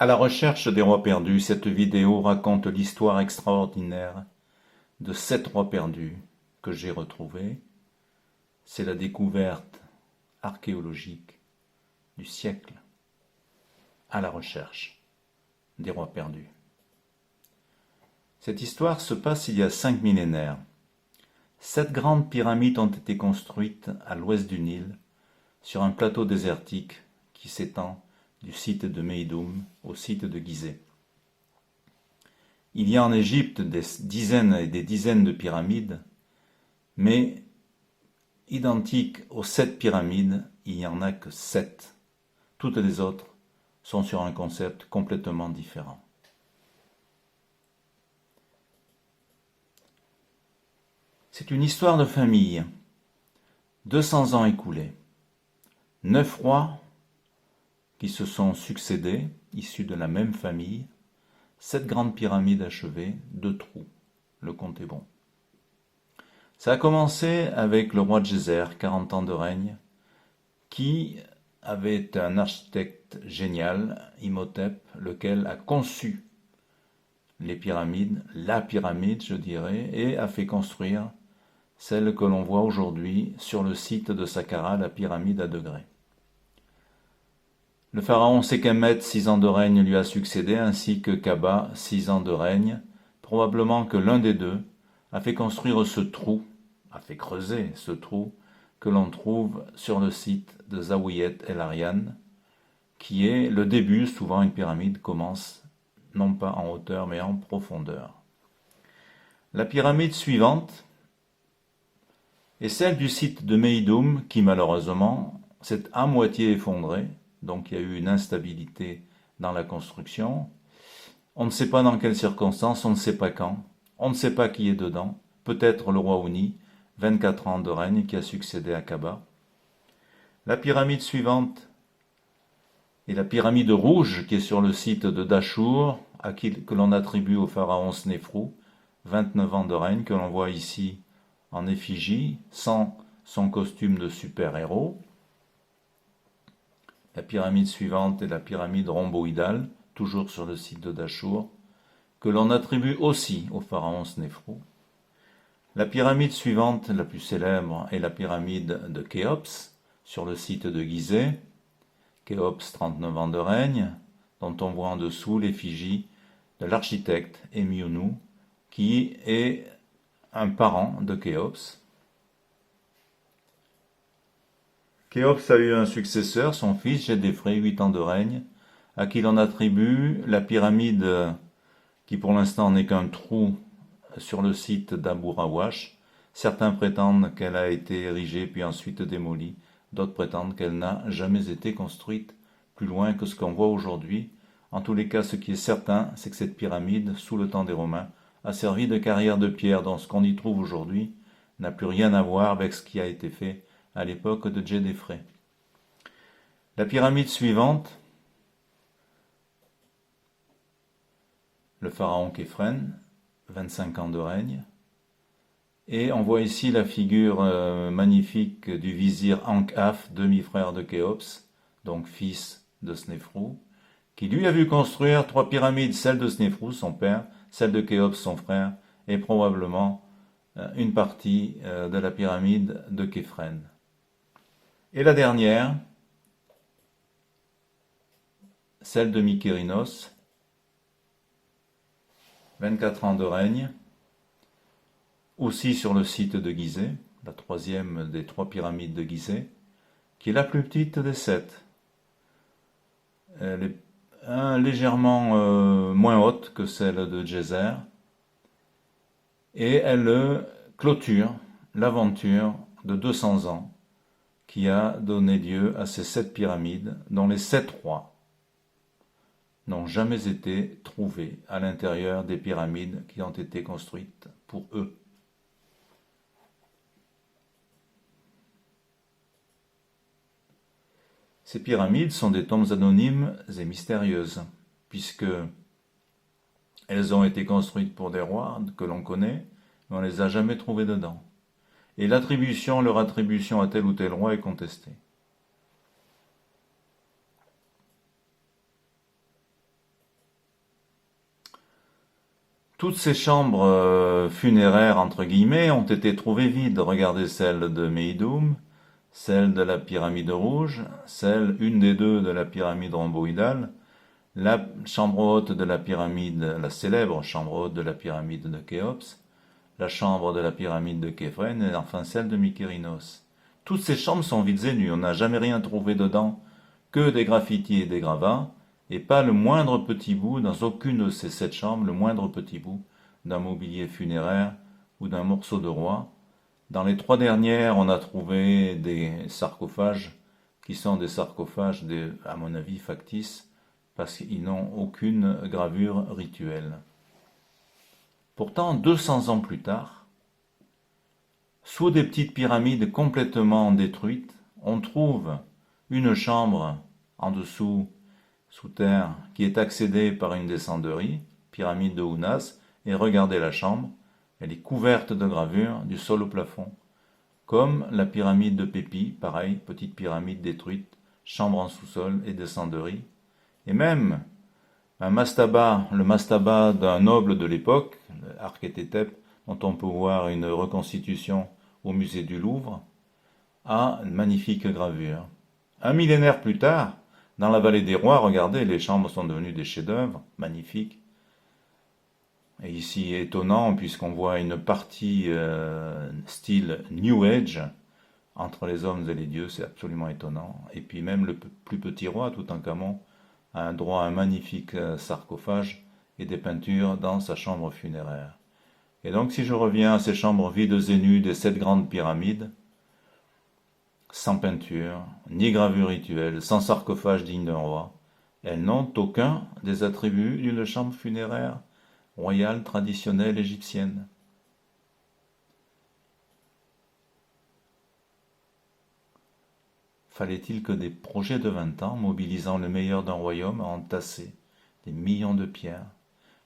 À la recherche des rois perdus, cette vidéo raconte l'histoire extraordinaire de 7 rois perdus que j'ai retrouvés. C'est la découverte archéologique du siècle à la recherche des rois perdus. Cette histoire se passe il y a 5 millénaires. 7 grandes pyramides ont été construites à l'ouest du Nil, sur un plateau désertique qui s'étend du site de Meidoum au site de Gizeh. Il y a en Égypte des dizaines et des dizaines de pyramides, mais identiques aux 7 pyramides, il n'y en a que 7. Toutes les autres sont sur un concept complètement différent. C'est une histoire de famille. 200 ans écoulés. 9 rois qui se sont succédés, issus de la même famille. 7 grandes pyramides achevées, 2 trous. Le compte est bon. Ça a commencé avec le roi Djéser, 40 ans de règne, qui avait un architecte génial, Imhotep, lequel a conçu les pyramides, la pyramide je dirais, et a fait construire celle que l'on voit aujourd'hui sur le site de Saqqara, la pyramide à degrés. Le pharaon Sékhémet, 6 ans de règne, lui a succédé, ainsi que Kaba, 6 ans de règne. Probablement que l'un des deux a fait construire ce trou, a fait creuser ce trou que l'on trouve sur le site de Zaouiet El Arian, qui est le début. Souvent une pyramide commence non pas en hauteur mais en profondeur. La pyramide suivante est celle du site de Meidoum qui malheureusement s'est à moitié effondrée, donc il y a eu une instabilité dans la construction. On ne sait pas dans quelles circonstances, on ne sait pas quand, on ne sait pas qui est dedans, peut-être le roi Ouni, 24 ans de règne, qui a succédé à Kaba. La pyramide suivante est la pyramide rouge qui est sur le site de Dachour, que l'on attribue au pharaon Snéfrou, 29 ans de règne, que l'on voit ici en effigie, sans son costume de super-héros. La pyramide suivante est la pyramide rhomboïdale, toujours sur le site de Dachour, que l'on attribue aussi au pharaon Snéfrou. La pyramide suivante, la plus célèbre, est la pyramide de Khéops, sur le site de Gizeh. Khéops, 39 ans de règne, dont on voit en dessous l'effigie de l'architecte Hémiounou, qui est un parent de Khéops. Khéops a eu un successeur, son fils Gédéfré, 8 ans de règne, à qui l'on attribue la pyramide qui pour l'instant n'est qu'un trou sur le site d'Abu Rawash. Certains prétendent qu'elle a été érigée puis ensuite démolie, d'autres prétendent qu'elle n'a jamais été construite plus loin que ce qu'on voit aujourd'hui. En tous les cas, ce qui est certain, c'est que cette pyramide, sous le temps des Romains, a servi de carrière de pierre, dont ce qu'on y trouve aujourd'hui n'a plus rien à voir avec ce qui a été fait à l'époque de Gédéfré. La pyramide suivante, le pharaon Képhren, 25 ans de règne, et on voit ici la figure magnifique du vizir Ankh-Af, demi-frère de Khéops, donc fils de Snéfrou, qui lui a vu construire 3 pyramides, celle de Snéfrou, son père, celle de Khéops, son frère, et probablement une partie de la pyramide de Képhren. Et la dernière, celle de Mykérinos, 24 ans de règne, aussi sur le site de Gizeh, la troisième des 3 pyramides de Gizeh, qui est la plus petite des 7. Elle est légèrement moins haute que celle de Djéser, et elle clôture l'aventure de 200 ans qui a donné lieu à ces 7 pyramides, dont les 7 rois n'ont jamais été trouvés à l'intérieur des pyramides qui ont été construites pour eux. Ces pyramides sont des tombes anonymes et mystérieuses, puisque elles ont été construites pour des rois que l'on connaît, mais on ne les a jamais trouvées dedans. Et leur attribution à tel ou tel roi est contestée. Toutes ces chambres funéraires, entre guillemets, ont été trouvées vides. Regardez celle de Meidoum, celle de la pyramide rouge, une des deux de la pyramide rhomboïdale, la chambre haute de la pyramide, la célèbre chambre haute de la pyramide de Khéops, la chambre de la pyramide de Képhren et enfin celle de Mykérinos. Toutes ces chambres sont vides et nues, on n'a jamais rien trouvé dedans, que des graffitis et des gravats, et pas le moindre petit bout, dans aucune de ces 7 chambres, le moindre petit bout d'un mobilier funéraire ou d'un morceau de roi. Dans les 3 dernières, on a trouvé des sarcophages qui sont des sarcophages, à mon avis, factices, parce qu'ils n'ont aucune gravure rituelle. Pourtant, 200 ans plus tard, sous des petites pyramides complètement détruites, on trouve une chambre en dessous, sous terre, qui est accédée par une descenderie, pyramide de Ounas, et regardez la chambre, elle est couverte de gravures du sol au plafond. Comme la pyramide de Pépi, pareil, petite pyramide détruite, chambre en sous-sol et descenderie. Et même un mastaba, le mastaba d'un noble de l'époque, Arkhététep, dont on peut voir une reconstitution au musée du Louvre, a une magnifique gravure. Un millénaire plus tard, dans la vallée des rois, regardez, les chambres sont devenues des chefs-d'œuvre, magnifiques. Et ici, étonnant, puisqu'on voit une partie style New Age entre les hommes et les dieux, c'est absolument étonnant. Et puis même le plus petit roi, Toutankhamon, a un droit à un magnifique sarcophage et des peintures dans sa chambre funéraire. Et donc si je reviens à ces chambres vides et nues des 7 grandes pyramides, sans peinture, ni gravure rituelle, sans sarcophage digne d'un roi, elles n'ont aucun des attributs d'une chambre funéraire royale traditionnelle égyptienne. Fallait-il que des projets de 20 ans, mobilisant le meilleur d'un royaume, entassaient des millions de pierres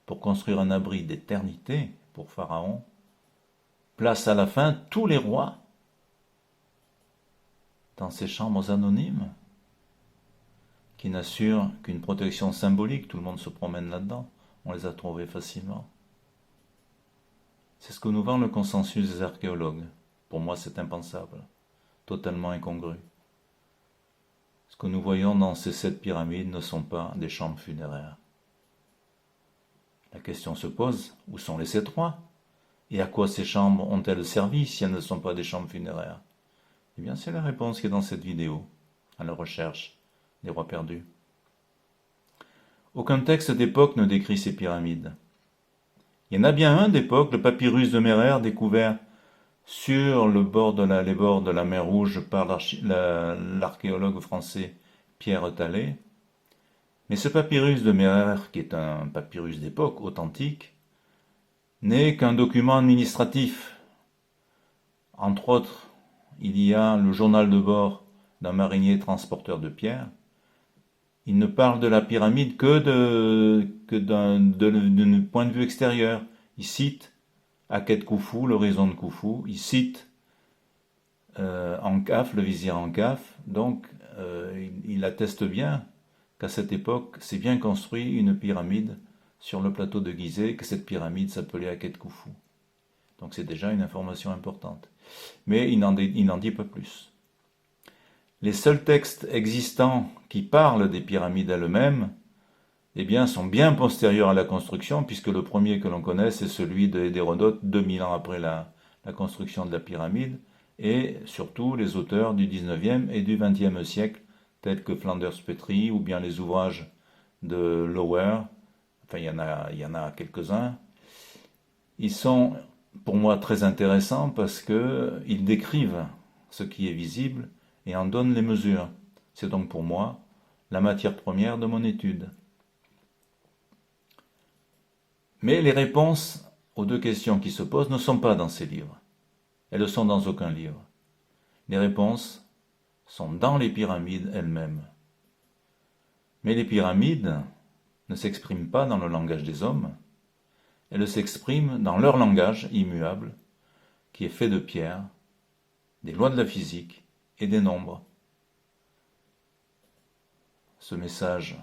pour construire un abri d'éternité pour Pharaon, place à la fin tous les rois dans ces chambres anonymes qui n'assurent qu'une protection symbolique, tout le monde se promène là-dedans, on les a trouvés facilement. C'est ce que nous vend le consensus des archéologues. Pour moi, c'est impensable, totalement incongru. Ce que nous voyons dans ces 7 pyramides ne sont pas des chambres funéraires. La question se pose, où sont les 7 rois? Et à quoi ces chambres ont-elles servi si elles ne sont pas des chambres funéraires? Eh bien, c'est la réponse qui est dans cette vidéo, à la recherche des rois perdus. Aucun texte d'époque ne décrit ces pyramides. Il y en a bien un d'époque, le papyrus de Mérer, découvert sur les bords de la mer Rouge par l'archéologue français Pierre Tallet. Mais ce papyrus de Mérer, qui est un papyrus d'époque authentique, n'est qu'un document administratif. Entre autres, il y a le journal de bord d'un marinier transporteur de pierres. Il ne parle de la pyramide que d'un point de vue extérieur. Il cite Akhet Khufu, l'horizon de Khufu. Il cite Ankaf, le vizir Ankaf. Donc, il atteste bien qu'à cette époque, c'est bien construit une pyramide sur le plateau de Gizeh, que cette pyramide s'appelait Akhet Khufu. Donc c'est déjà une information importante. Mais il n'en dit pas plus. Les seuls textes existants qui parlent des pyramides elles-mêmes, eh bien, sont bien postérieurs à la construction, puisque le premier que l'on connaît, c'est celui d'Hérodote, 2000 ans après la construction de la pyramide, et surtout les auteurs du 19e et du 20e siècle, tels que Flanders Petrie, ou bien les ouvrages de Lower, enfin il y en a quelques-uns. Ils sont pour moi très intéressants parce qu'ils décrivent ce qui est visible et en donnent les mesures. C'est donc pour moi la matière première de mon étude. Mais les réponses aux 2 questions qui se posent ne sont pas dans ces livres. Elles ne sont dans aucun livre. Les réponses sont dans les pyramides elles-mêmes. Mais les pyramides ne s'expriment pas dans le langage des hommes, elles s'expriment dans leur langage immuable, qui est fait de pierre, des lois de la physique et des nombres. Ce message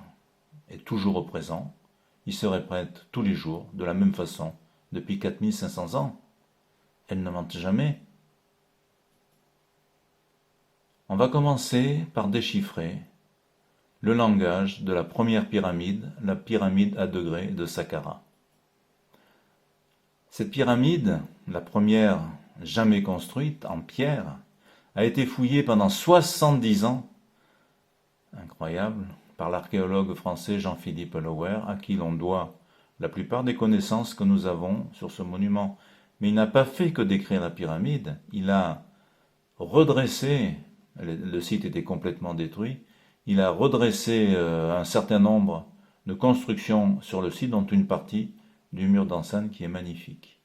est toujours au présent, il se répète tous les jours de la même façon depuis 4500 ans. Elles ne mentent jamais. On va commencer par déchiffrer le langage de la première pyramide, la pyramide à degrés de Saqqara. Cette pyramide, la première jamais construite en pierre, a été fouillée pendant 70 ans, incroyable, par l'archéologue français Jean-Philippe Lower, à qui l'on doit la plupart des connaissances que nous avons sur ce monument. Mais il n'a pas fait que décrire la pyramide, il a redressé, le site était complètement détruit, il a redressé un certain nombre de constructions sur le site, dont une partie du mur d'enceinte qui est magnifique.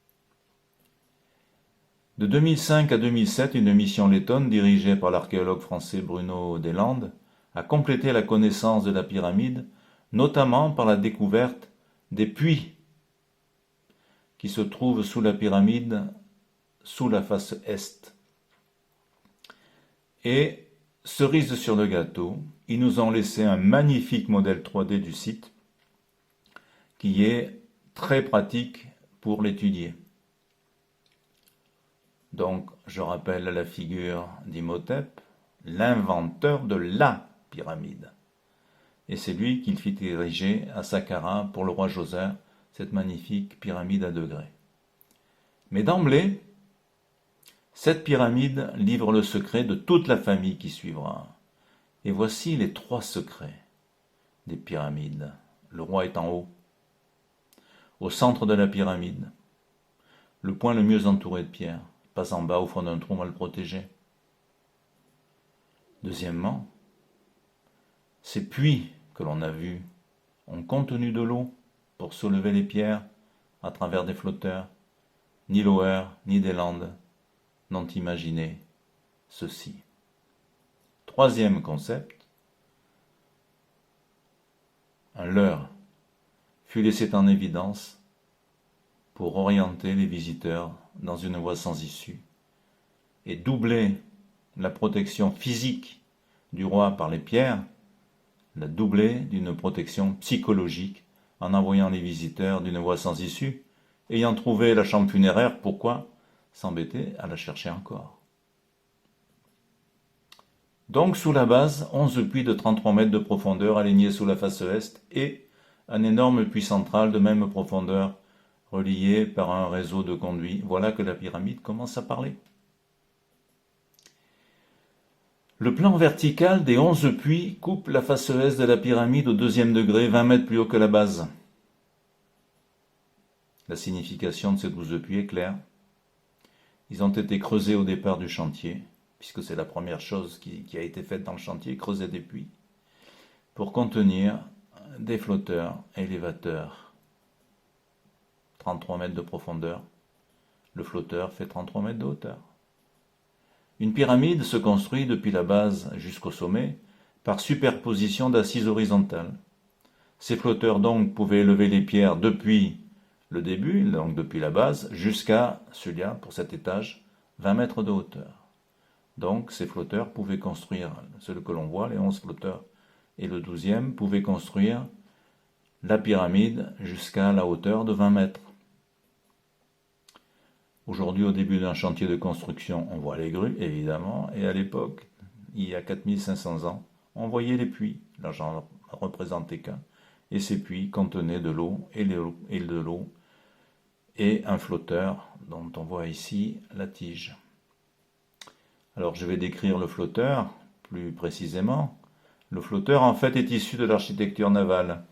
De 2005 à 2007, une mission lettonne dirigée par l'archéologue français Bruno Deslandes a complété la connaissance de la pyramide, notamment par la découverte des puits qui se trouvent sous la pyramide, sous la face est. Et, cerise sur le gâteau, ils nous ont laissé un magnifique modèle 3D du site qui est très pratique pour l'étudier. Donc, je rappelle la figure d'Imhotep, l'inventeur de la pyramide. Et c'est lui qui fit ériger à Saqqara pour le roi Djoser cette magnifique pyramide à degrés. Mais d'emblée, cette pyramide livre le secret de toute la famille qui suivra. Et voici les 3 secrets des pyramides. Le roi est en haut, au centre de la pyramide, le point le mieux entouré de pierres, pas en bas au fond d'un trou mal protégé. Deuxièmement, ces puits que l'on a vus ont contenu de l'eau pour soulever les pierres à travers des flotteurs. Ni Lower ni Deslandes n'ont imaginé ceci. Troisième concept, un leurre fut laissé en évidence pour orienter les visiteurs dans une voie sans issue et doubler la protection physique du roi par les pierres, la doubler d'une protection psychologique en envoyant les visiteurs d'une voie sans issue. Ayant trouvé la chambre funéraire, pourquoi s'embêter à la chercher encore? Donc sous la base, 11 puits de 33 mètres de profondeur alignés sous la face est et un énorme puits central de même profondeur relié par un réseau de conduits. Voilà que la pyramide commence à parler. Le plan vertical des 11 puits coupe la face est de la pyramide au 2e degré, 20 mètres plus haut que la base. La signification de ces 12 puits est claire. Ils ont été creusés au départ du chantier, puisque c'est la première chose qui a été faite dans le chantier, creuser des puits, pour contenir des flotteurs élévateurs. 33 mètres de profondeur, le flotteur fait 33 mètres de hauteur. Une pyramide se construit depuis la base jusqu'au sommet par superposition d'assises horizontales. Ces flotteurs donc pouvaient élever les pierres depuis le début, donc depuis la base, jusqu'à celui-là, pour cet étage, 20 mètres de hauteur. Donc ces flotteurs pouvaient construire, ceux que l'on voit, les 11 flotteurs, et le 12e pouvait construire la pyramide jusqu'à la hauteur de 20 mètres. Aujourd'hui, au début d'un chantier de construction, on voit les grues, évidemment, et à l'époque, il y a 4500 ans, on voyait les puits. Là, j'en représentais qu'un. Et ces puits contenaient de l'eau et un flotteur, dont on voit ici la tige. Alors, je vais décrire le flotteur, plus précisément. Le flotteur, en fait, est issu de l'architecture navale.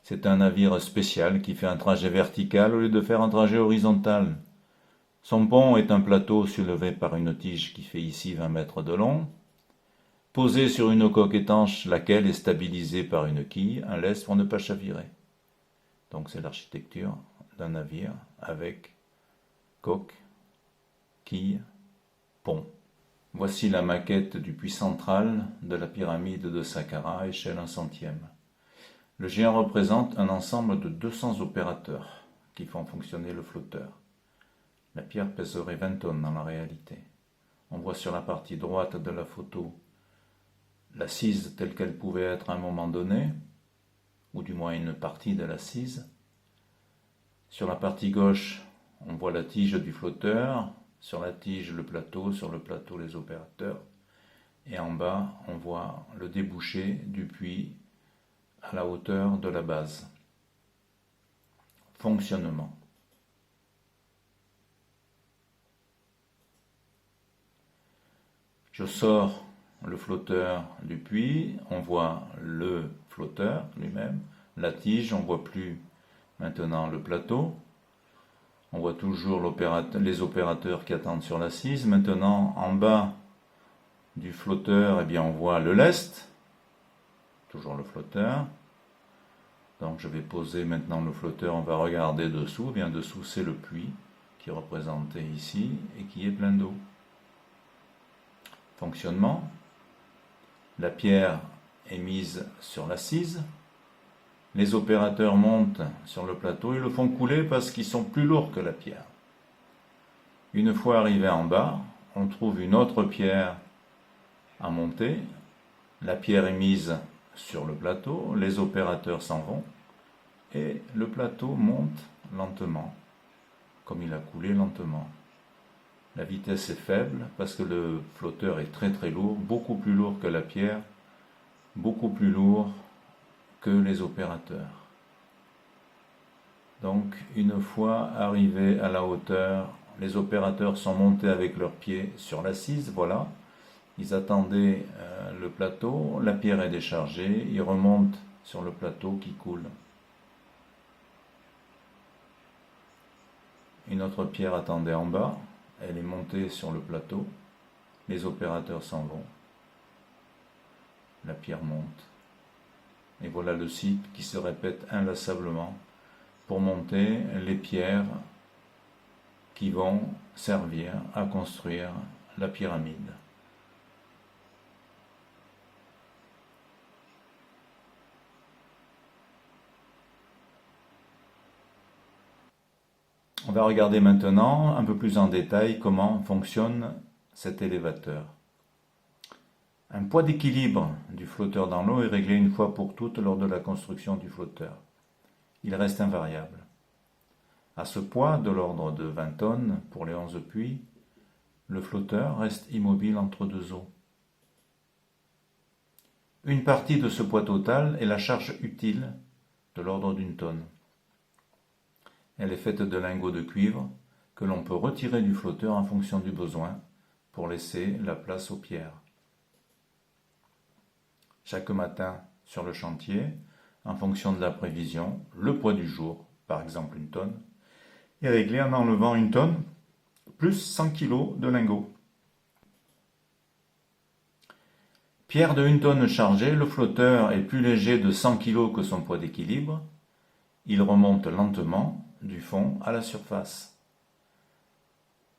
C'est un navire spécial qui fait un trajet vertical au lieu de faire un trajet horizontal. Son pont est un plateau soulevé par une tige qui fait ici 20 mètres de long, posé sur une coque étanche, laquelle est stabilisée par une quille, un lest pour ne pas chavirer. Donc c'est l'architecture d'un navire avec coque, quille, pont. Voici la maquette du puits central de la pyramide de Saqqara à échelle 1/100. Le géant représente un ensemble de 200 opérateurs qui font fonctionner le flotteur. La pierre pèserait 20 tonnes dans la réalité. On voit sur la partie droite de la photo l'assise telle qu'elle pouvait être à un moment donné, ou du moins une partie de l'assise. Sur la partie gauche, on voit la tige du flotteur, sur la tige le plateau, sur le plateau les opérateurs. Et en bas, on voit le débouché du puits à la hauteur de la base. Fonctionnement. Je sors le flotteur du puits, on voit le flotteur lui-même, la tige, on ne voit plus maintenant le plateau. On voit toujours les opérateurs qui attendent sur l'assise. Maintenant, en bas du flotteur, eh bien, on voit le lest, toujours le flotteur. Donc je vais poser maintenant le flotteur, on va regarder dessous. Eh bien, dessous, c'est le puits qui est représenté ici et qui est plein d'eau. Fonctionnement. La pierre est mise sur l'assise. Les opérateurs montent sur le plateau, ils le font couler parce qu'ils sont plus lourds que la pierre. Une fois arrivé en bas, on trouve une autre pierre à monter. La pierre est mise sur le plateau, les opérateurs s'en vont et le plateau monte lentement, comme il a coulé lentement. La vitesse est faible parce que le flotteur est très très lourd, beaucoup plus lourd que la pierre, beaucoup plus lourd que les opérateurs. Donc, une fois arrivés à la hauteur, les opérateurs sont montés avec leurs pieds sur l'assise, voilà. Ils attendaient le plateau, la pierre est déchargée, ils remontent sur le plateau qui coule. Une autre pierre attendait en bas, elle est montée sur le plateau, les opérateurs s'en vont, la pierre monte. Et voilà le cycle qui se répète inlassablement pour monter les pierres qui vont servir à construire la pyramide. On va regarder maintenant un peu plus en détail comment fonctionne cet élévateur. Un poids d'équilibre du flotteur dans l'eau est réglé une fois pour toutes lors de la construction du flotteur. Il reste invariable. À ce poids, de l'ordre de 20 tonnes pour les 11 puits, le flotteur reste immobile entre deux eaux. Une partie de ce poids total est la charge utile, de l'ordre d'une tonne. Elle est faite de lingots de cuivre que l'on peut retirer du flotteur en fonction du besoin pour laisser la place aux pierres. Chaque matin, sur le chantier, en fonction de la prévision, le poids du jour, par exemple une tonne, est réglé en enlevant une tonne plus 100 kg de lingots. Pierre de 1 tonne chargée, le flotteur est plus léger de 100 kg que son poids d'équilibre. Il remonte lentement du fond à la surface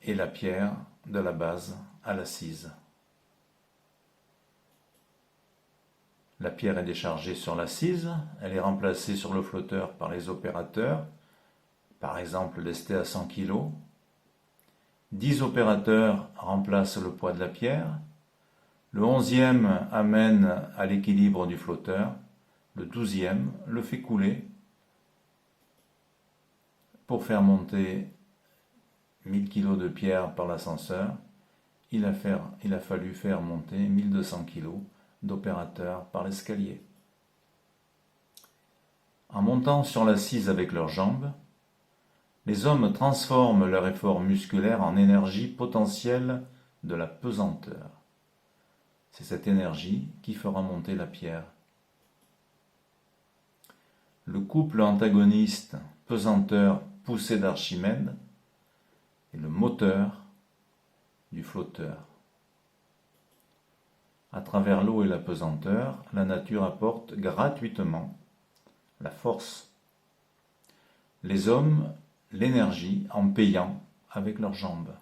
et la pierre de la base à l'assise. La pierre est déchargée sur l'assise, elle est remplacée sur le flotteur par les opérateurs, par exemple lesté à 100 kg. 10 opérateurs remplacent le poids de la pierre, le 11e amène à l'équilibre du flotteur, le 12e le fait couler pour faire monter 1000 kg de pierre par l'ascenseur. Il a fallu faire monter 1200 kg d'opérateurs par l'escalier. En montant sur l'assise avec leurs jambes, les hommes transforment leur effort musculaire en énergie potentielle de la pesanteur. C'est cette énergie qui fera monter la pierre. Le couple antagoniste pesanteur-poussée d'Archimède est le moteur du flotteur. À travers l'eau et la pesanteur, la nature apporte gratuitement la force. Les hommes, l'énergie en payant avec leurs jambes.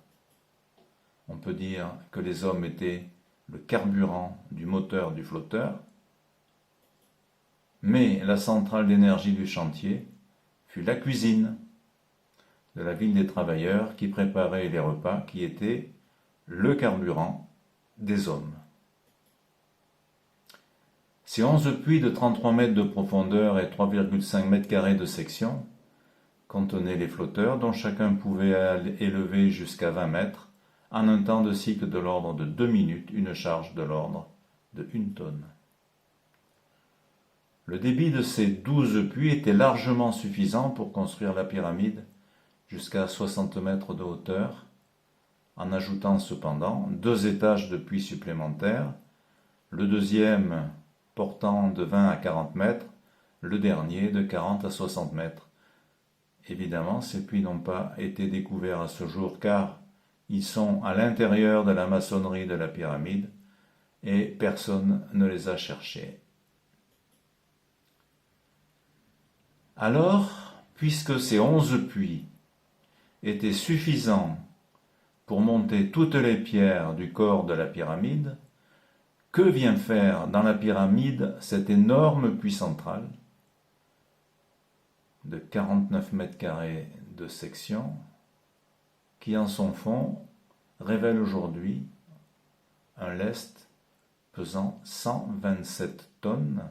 On peut dire que les hommes étaient le carburant du moteur du flotteur, mais la centrale d'énergie du chantier fut la cuisine de la ville des travailleurs qui préparait les repas qui étaient le carburant des hommes. Ces 11 puits de 33 mètres de profondeur et 3,5 mètres carrés de section contenait les flotteurs dont chacun pouvait élever jusqu'à 20 mètres en un temps de cycle de l'ordre de 2 minutes, une charge de l'ordre de 1 tonne. Le débit de ces 12 puits était largement suffisant pour construire la pyramide jusqu'à 60 mètres de hauteur, en ajoutant cependant 2 étages de puits supplémentaires, le deuxième portant de 20 à 40 mètres, le dernier de 40 à 60 mètres. Évidemment, ces puits n'ont pas été découverts à ce jour car ils sont à l'intérieur de la maçonnerie de la pyramide et personne ne les a cherchés. Alors, puisque ces 11 puits étaient suffisants pour monter toutes les pierres du corps de la pyramide, que vient faire dans la pyramide cet énorme puits central de 49 mètres carrés de section qui en son fond révèle aujourd'hui un lest pesant 127 tonnes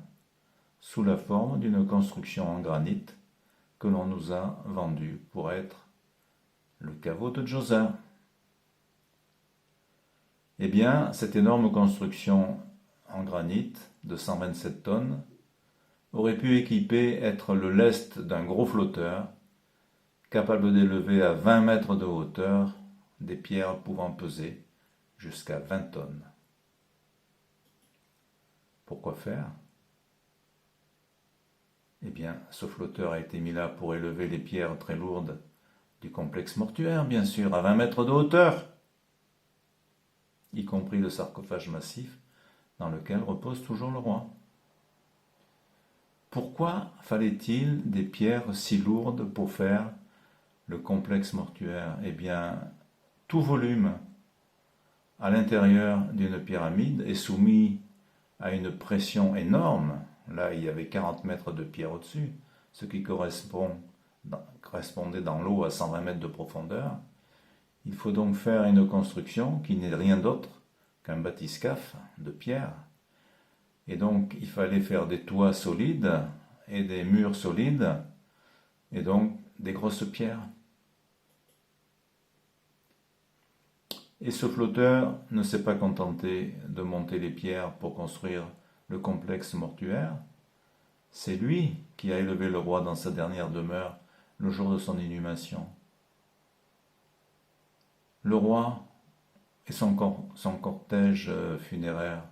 sous la forme d'une construction en granit que l'on nous a vendue pour être le caveau de Djoser. Eh bien, cette énorme construction en granit de 127 tonnes aurait pu être le lest d'un gros flotteur capable d'élever à 20 mètres de hauteur des pierres pouvant peser jusqu'à 20 tonnes. Pourquoi faire? Eh bien, ce flotteur a été mis là pour élever les pierres très lourdes du complexe mortuaire, bien sûr, à 20 mètres de hauteur, y compris le sarcophage massif dans lequel repose toujours le roi. Pourquoi fallait-il des pierres si lourdes pour faire le complexe mortuaire? Eh bien, tout volume à l'intérieur d'une pyramide est soumis à une pression énorme. Là, il y avait 40 mètres de pierre au-dessus, ce qui correspondait dans l'eau à 120 mètres de profondeur. Il faut donc faire une construction qui n'est rien d'autre qu'un bathyscaphe de pierre. Et donc, il fallait faire des toits solides et des murs solides, et donc des grosses pierres. Et ce flotteur ne s'est pas contenté de monter les pierres pour construire le complexe mortuaire. C'est lui qui a élevé le roi dans sa dernière demeure le jour de son inhumation. Le roi et son cortège funéraire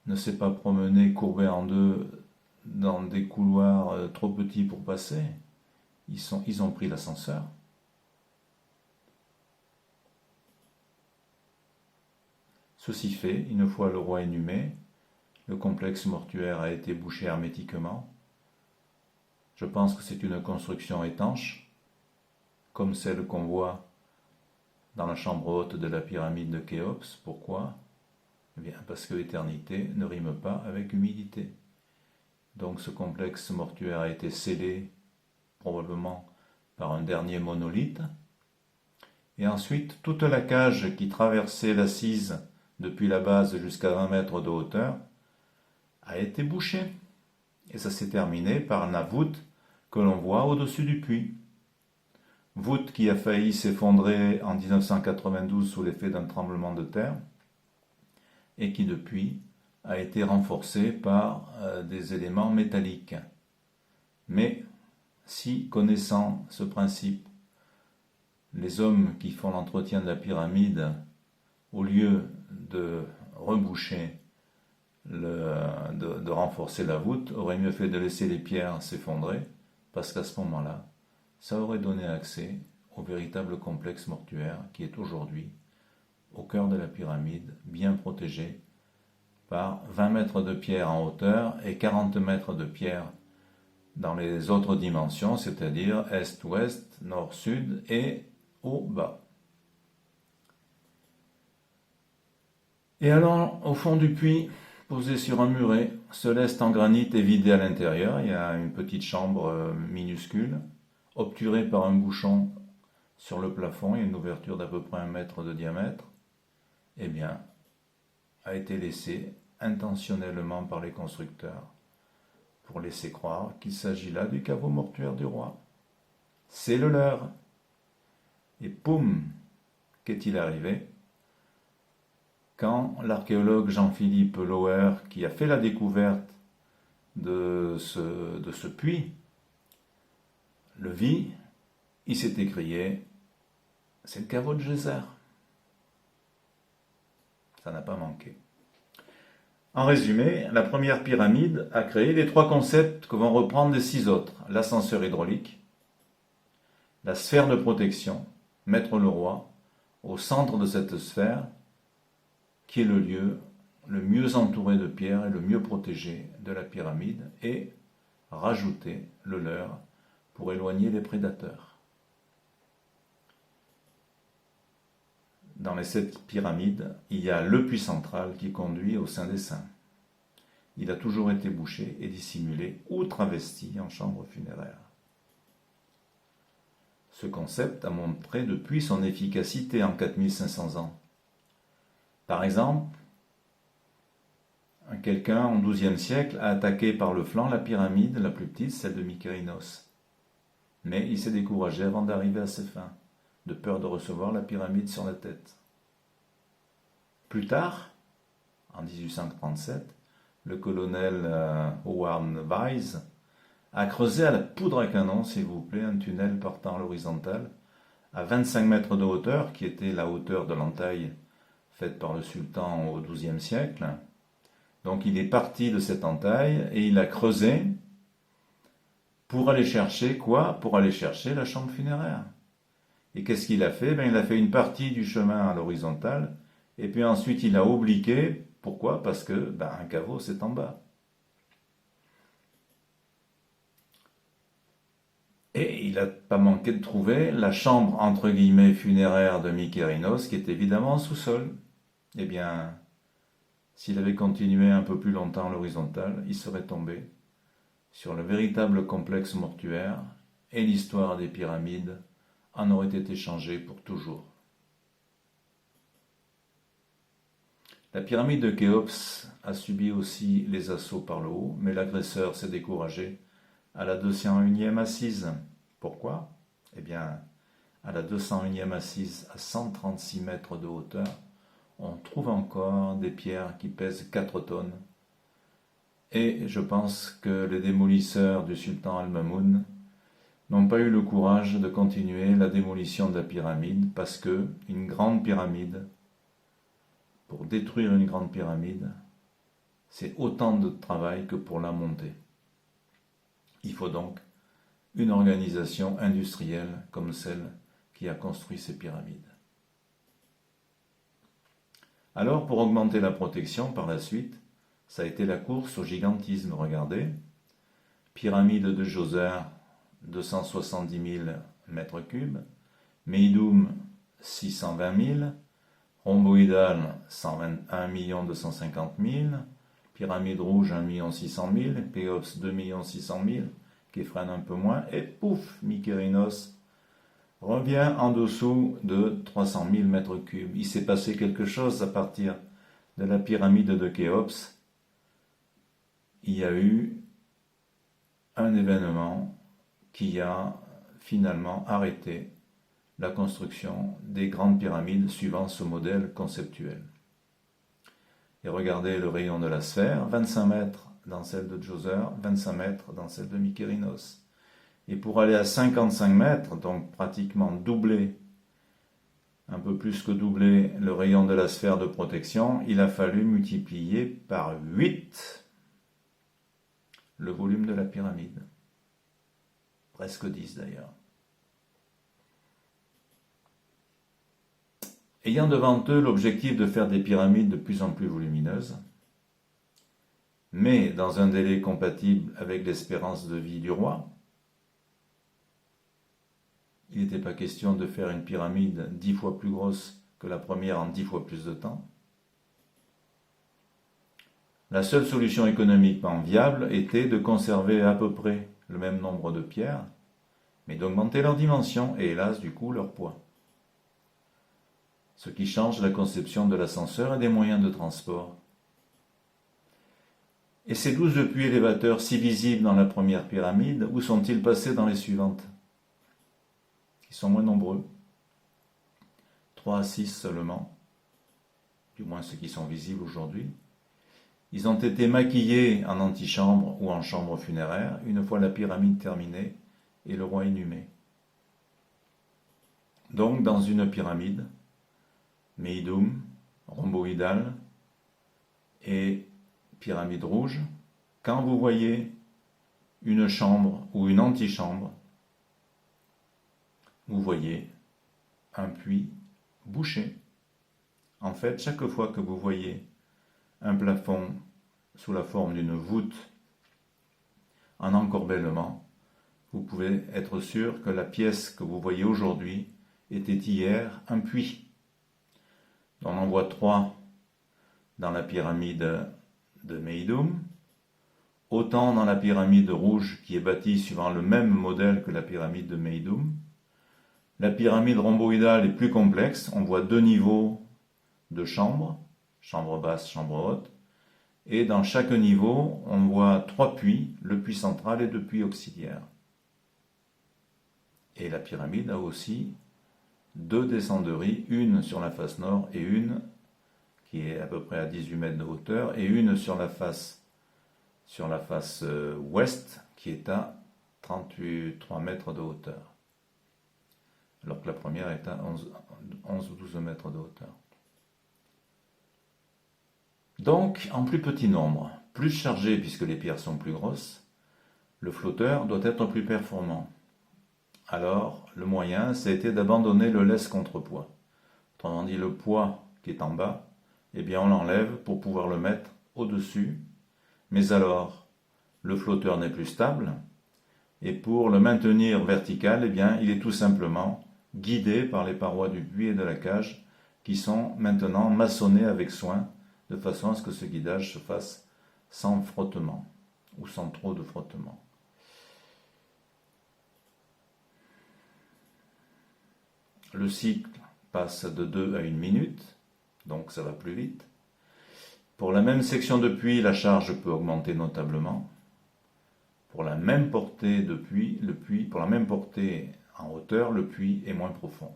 ne s'est pas promené courbé en deux dans des couloirs trop petits pour passer. Ils ont pris l'ascenseur. Ceci fait, une fois le roi inhumé, le complexe mortuaire a été bouché hermétiquement. Je pense que c'est une construction étanche, comme celle qu'on voit dans la chambre haute de la pyramide de Khéops. Pourquoi? Eh bien, parce que l'éternité ne rime pas avec humidité. Donc ce complexe mortuaire a été scellé probablement par un dernier monolithe. Et ensuite, toute la cage qui traversait l'assise depuis la base jusqu'à 20 mètres de hauteur a été bouchée. Et ça s'est terminé par la voûte que l'on voit au-dessus du puits. Voûte qui a failli s'effondrer en 1992 sous l'effet d'un tremblement de terre et qui depuis a été renforcée par des éléments métalliques. Mais si, connaissant ce principe, les hommes qui font l'entretien de la pyramide, au lieu de reboucher, de renforcer la voûte, auraient mieux fait de laisser les pierres s'effondrer, parce qu'à ce moment-là, ça aurait donné accès au véritable complexe mortuaire qui est aujourd'hui au cœur de la pyramide, bien protégé par 20 mètres de pierre en hauteur et 40 mètres de pierre dans les autres dimensions, c'est-à-dire est-ouest, nord-sud et haut-bas. Et alors, au fond du puits, posé sur un muret, ce lest en granit est vidé à l'intérieur. Il y a une petite chambre minuscule, obturée par un bouchon sur le plafond et une ouverture d'à peu près 1 mètre de diamètre. Eh bien, a été laissé intentionnellement par les constructeurs pour laisser croire qu'il s'agit là du caveau mortuaire du roi. c'est le leur. Et poum, qu'est-il arrivé? Quand l'archéologue Jean-Philippe Lauer, qui a fait la découverte de ce puits, le vit, il s'est écrié, c'est le caveau de Geyser. Ça n'a pas manqué. En résumé, la première pyramide a créé les 3 concepts que vont reprendre les 6 autres. L'ascenseur hydraulique, la sphère de protection, mettre le roi au centre de cette sphère, qui est le lieu le mieux entouré de pierres et le mieux protégé de la pyramide, et rajouter le leurre pour éloigner les prédateurs. Dans les 7 pyramides, il y a le puits central qui conduit au Saint des Saints. Il a toujours été bouché et dissimulé ou travesti en chambre funéraire. Ce concept a montré depuis son efficacité en 4500 ans. Par exemple, quelqu'un au XIIe siècle a attaqué par le flanc la pyramide la plus petite, celle de Mykérinos. Mais il s'est découragé avant d'arriver à ses fins, de peur de recevoir la pyramide sur la tête. Plus tard, en 1837, le colonel Howard Wise a creusé à la poudre à canon, s'il vous plaît, un tunnel partant à l'horizontale à 25 mètres de hauteur, qui était la hauteur de l'entaille faite par le sultan au XIIe siècle. Donc il est parti de cette entaille et il a creusé pour aller chercher quoi? Pour aller chercher la chambre funéraire. Et qu'est-ce qu'il a fait? Il a fait une partie du chemin à l'horizontale et puis ensuite il a obliqué. Pourquoi? Parce que un caveau c'est en bas. Et il n'a pas manqué de trouver la chambre entre guillemets funéraire de Mykérinos qui est évidemment en sous-sol. Eh bien, s'il avait continué un peu plus longtemps à l'horizontale, il serait tombé sur le véritable complexe mortuaire et l'histoire des pyramides en aurait été changée pour toujours. La pyramide de Khéops a subi aussi les assauts par le haut, mais l'agresseur s'est découragé à la 201e assise. Pourquoi? Eh bien, à la 201e assise, à 136 mètres de hauteur, on trouve encore des pierres qui pèsent 4 tonnes. Et je pense que les démolisseurs du sultan Al-Mamoun n'ont pas eu le courage de continuer la démolition de la pyramide parce que une grande pyramide, pour détruire une grande pyramide, c'est autant de travail que pour la monter. Il faut donc une organisation industrielle comme celle qui a construit ces pyramides. Alors, pour augmenter la protection par la suite, ça a été la course au gigantisme. Regardez, pyramide de Djoser, 270 000 mètres cubes, Meidoum, 620 000, rhomboïdale, 1 250 000, pyramide rouge, 1 600 000, Khéops, 2 600 000, Képhren un peu moins, et pouf, Mykérinos revient en dessous de 300 000 mètres cubes. Il s'est passé quelque chose à partir de la pyramide de Khéops. Il y a eu un événement qui a finalement arrêté la construction des grandes pyramides suivant ce modèle conceptuel. Et regardez le rayon de la sphère, 25 mètres dans celle de Djoser, 25 mètres dans celle de Mykérinos. Et pour aller à 55 mètres, donc pratiquement doubler, un peu plus que doubler le rayon de la sphère de protection, il a fallu multiplier par 8 le volume de la pyramide. Presque 10 d'ailleurs. Ayant devant eux l'objectif de faire des pyramides de plus en plus volumineuses, mais dans un délai compatible avec l'espérance de vie du roi, il n'était pas question de faire une pyramide 10 fois plus grosse que la première en 10 fois plus de temps. La seule solution économiquement viable était de conserver à peu près le même nombre de pierres, mais d'augmenter leur dimension et hélas du coup leur poids. Ce qui change la conception de l'ascenseur et des moyens de transport. Et ces 12 puits élévateurs si visibles dans la première pyramide, où sont-ils passés dans les suivantes? sont moins nombreux, 3 à 6 seulement, du moins ceux qui sont visibles aujourd'hui. Ils ont été maquillés en antichambre ou en chambre funéraire, une fois la pyramide terminée et le roi inhumé. Donc dans une pyramide, Meidum, rhomboïdale et pyramide rouge, quand vous voyez une chambre ou une antichambre, vous voyez un puits bouché. En fait, chaque fois que vous voyez un plafond sous la forme d'une voûte en encorbellement, vous pouvez être sûr que la pièce que vous voyez aujourd'hui était hier un puits. On en voit 3 dans la pyramide de Meidum, autant dans la pyramide rouge qui est bâtie suivant le même modèle que la pyramide de Meidum. La pyramide rhomboïdale est plus complexe, on voit 2 niveaux de chambres, chambre basse, chambre haute, et dans chaque niveau, on voit 3 puits, le puits central et 2 puits auxiliaires. Et la pyramide a aussi 2 descenderies, une sur la face nord et une qui est à peu près à 18 mètres de hauteur, et une sur la face ouest qui est à 33 mètres de hauteur, alors que la première est à 11 ou 12 mètres de hauteur. Donc, en plus petit nombre, plus chargé puisque les pierres sont plus grosses, le flotteur doit être plus performant. Alors, le moyen, c'était d'abandonner le laisse-contrepoids. Autrement dit, le poids qui est en bas, eh bien on l'enlève pour pouvoir le mettre au-dessus. Mais alors, le flotteur n'est plus stable, et pour le maintenir vertical, eh bien, il est tout simplement guidé par les parois du puits et de la cage, qui sont maintenant maçonnées avec soin, de façon à ce que ce guidage se fasse sans frottement, ou sans trop de frottement. Le cycle passe de 2 à 1 minute, donc ça va plus vite. Pour la même section de puits, la charge peut augmenter notablement. Pour la même portée de puits, pour la même portée en hauteur, le puits est moins profond.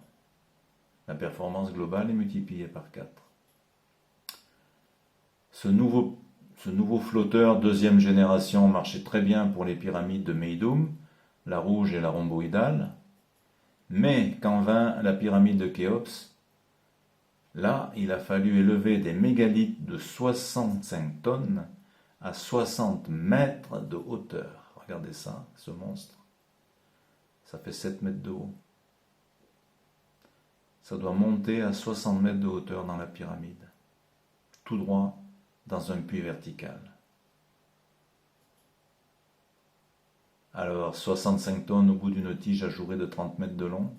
La performance globale est multipliée par 4. Ce nouveau flotteur deuxième génération marchait très bien pour les pyramides de Meidum, la rouge et la rhomboïdale, mais quand vint la pyramide de Khéops, là, il a fallu élever des mégalithes de 65 tonnes à 60 mètres de hauteur. Regardez ça, ce monstre. Ça fait 7 mètres de haut. Ça doit monter à 60 mètres de hauteur dans la pyramide, tout droit dans un puits vertical. Alors, 65 tonnes au bout d'une tige ajourée de 30 mètres de long.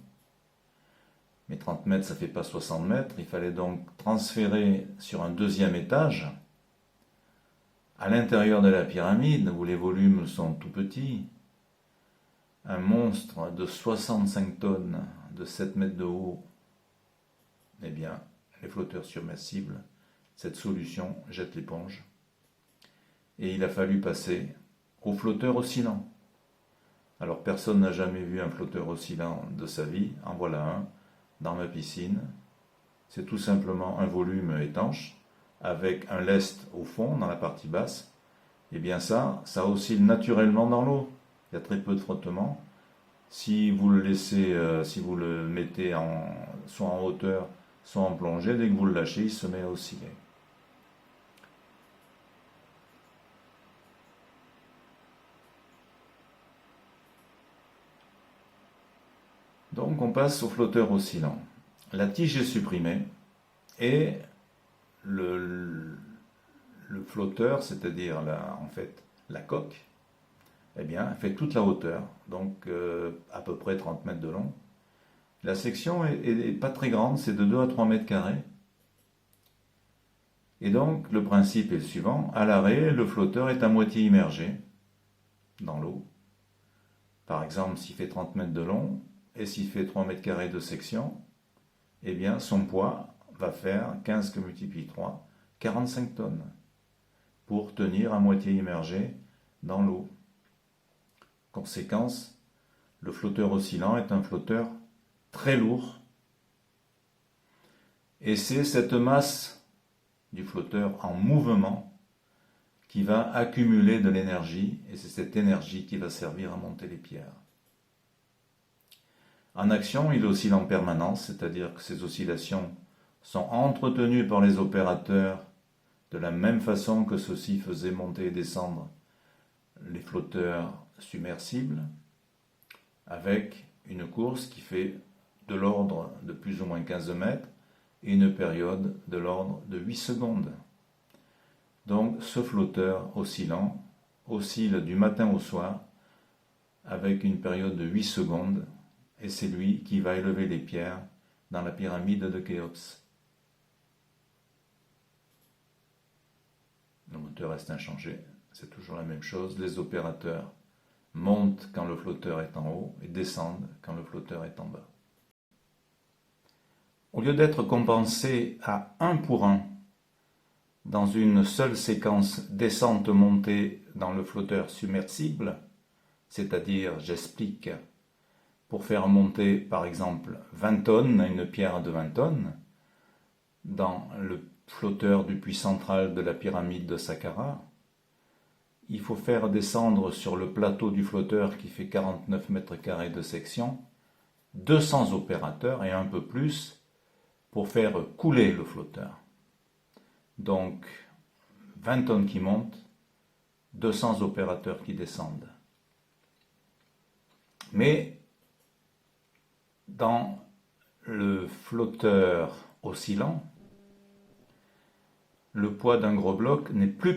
Mais 30 mètres, ça ne fait pas 60 mètres. Il fallait donc transférer sur un deuxième étage, à l'intérieur de la pyramide, où les volumes sont tout petits, un monstre de 65 tonnes, de 7 mètres de haut. Eh bien, les flotteurs submersibles, cette solution jette l'éponge. Et il a fallu passer au flotteur oscillant. Alors personne n'a jamais vu un flotteur oscillant de sa vie, en voilà un, dans ma piscine. C'est tout simplement un volume étanche, avec un lest au fond, dans la partie basse. Et bien ça oscille naturellement dans l'eau. Il y a très peu de frottement. Si vous le laissez, si vous le mettez soit en hauteur, soit en plongée, dès que vous le lâchez, il se met à osciller. Donc on passe au flotteur oscillant. La tige est supprimée et le flotteur, c'est-à-dire la coque, eh bien, fait toute la hauteur, donc à peu près 30 mètres de long. La section est pas très grande, c'est de 2 à 3 mètres carrés. Et donc le principe est le suivant, à l'arrêt, le flotteur est à moitié immergé dans l'eau. Par exemple, s'il fait 30 mètres de long, et s'il fait 3 mètres carrés de section, eh bien son poids va faire 15 que multiplie 3, 45 tonnes, pour tenir à moitié immergé dans l'eau. Conséquence, le flotteur oscillant est un flotteur très lourd, et c'est cette masse du flotteur en mouvement qui va accumuler de l'énergie, et c'est cette énergie qui va servir à monter les pierres. En action, il oscille en permanence, c'est-à-dire que ces oscillations sont entretenues par les opérateurs de la même façon que ceux-ci faisaient monter et descendre les flotteurs submersibles, avec une course qui fait de l'ordre de plus ou moins 15 mètres et une période de l'ordre de 8 secondes. Donc ce flotteur oscillant oscille du matin au soir avec une période de 8 secondes, et c'est lui qui va élever les pierres dans la pyramide de Khéops. Le moteur reste inchangé, c'est toujours la même chose. Les opérateurs montent quand le flotteur est en haut et descendent quand le flotteur est en bas. Au lieu d'être compensé à 1 pour 1 dans une seule séquence descente-montée dans le flotteur submersible, c'est-à-dire, j'explique, pour faire monter par exemple 20 tonnes, une pierre de 20 tonnes, dans le flotteur du puits central de la pyramide de Saqqara, il faut faire descendre sur le plateau du flotteur qui fait 49 mètres carrés de section 200 opérateurs et un peu plus pour faire couler le flotteur. Donc 20 tonnes qui montent, 200 opérateurs qui descendent. Mais dans le flotteur oscillant, le poids d'un gros bloc n'est plus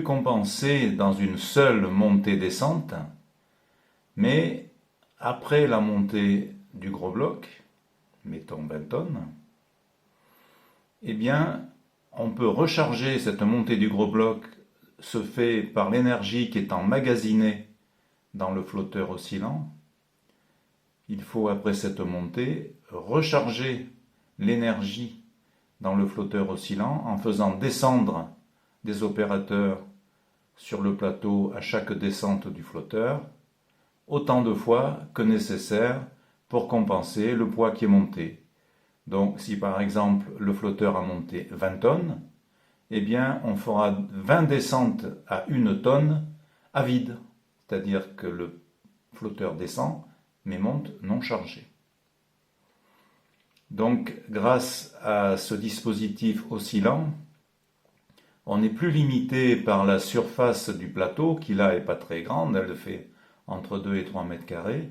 compensé dans une seule montée-descente, mais après la montée du gros bloc, mettons 20 tonnes, eh bien, on peut recharger cette montée du gros bloc, se fait par l'énergie qui est emmagasinée dans le flotteur oscillant. Il faut, après cette montée, recharger l'énergie dans le flotteur oscillant en faisant descendre des opérateurs sur le plateau à chaque descente du flotteur, autant de fois que nécessaire pour compenser le poids qui est monté. Donc si par exemple le flotteur a monté 20 tonnes, eh bien on fera 20 descentes à 1 tonne à vide, c'est-à-dire que le flotteur descend mais monte non chargé. Donc, grâce à ce dispositif oscillant, on n'est plus limité par la surface du plateau, qui là n'est pas très grande, elle fait entre 2 et 3 mètres carrés.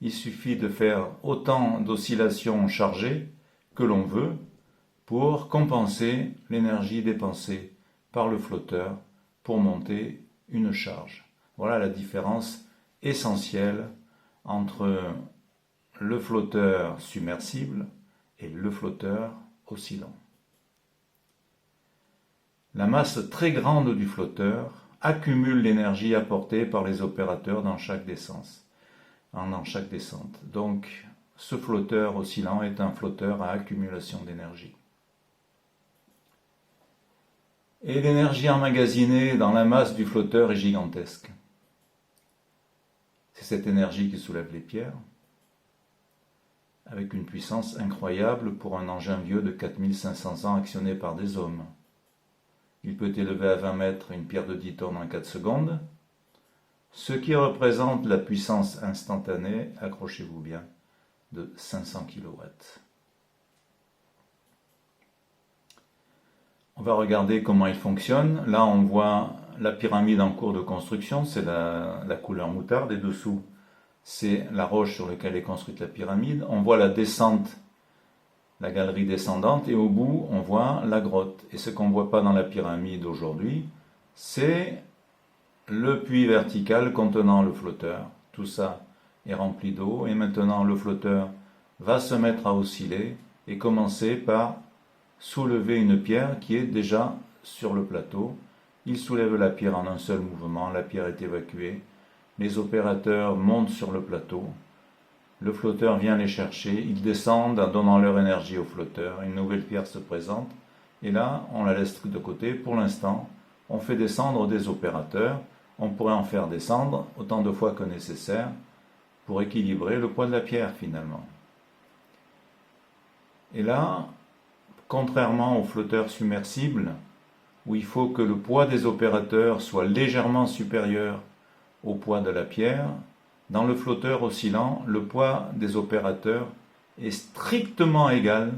Il suffit de faire autant d'oscillations chargées que l'on veut pour compenser l'énergie dépensée par le flotteur pour monter une charge. Voilà la différence essentielle entre le flotteur submersible et le flotteur oscillant. La masse très grande du flotteur accumule l'énergie apportée par les opérateurs dans chaque descente. Donc, ce flotteur oscillant est un flotteur à accumulation d'énergie. Et l'énergie emmagasinée dans la masse du flotteur est gigantesque. C'est cette énergie qui soulève les pierres, avec une puissance incroyable pour un engin vieux de 4500 ans actionné par des hommes. Il peut élever à 20 mètres une pierre de 10 tonnes en 4 secondes, ce qui représente la puissance instantanée, accrochez-vous bien, de 500 kW. On va regarder comment il fonctionne. Là, on voit la pyramide en cours de construction, c'est la couleur moutarde, et dessous, c'est la roche sur laquelle est construite la pyramide. On voit la descente, la galerie descendante, et au bout, on voit la grotte. Et ce qu'on ne voit pas dans la pyramide aujourd'hui, c'est le puits vertical contenant le flotteur. Tout ça est rempli d'eau, et maintenant le flotteur va se mettre à osciller et commencer par soulever une pierre qui est déjà sur le plateau. Il soulève la pierre en un seul mouvement, la pierre est évacuée. Les opérateurs montent sur le plateau, le flotteur vient les chercher, ils descendent en donnant leur énergie au flotteur, une nouvelle pierre se présente, et là, on la laisse de côté. Pour l'instant, on fait descendre des opérateurs, on pourrait en faire descendre autant de fois que nécessaire pour équilibrer le poids de la pierre finalement. Et là, contrairement aux flotteurs submersibles, où il faut que le poids des opérateurs soit légèrement supérieur au poids de la pierre, dans le flotteur oscillant, le poids des opérateurs est strictement égal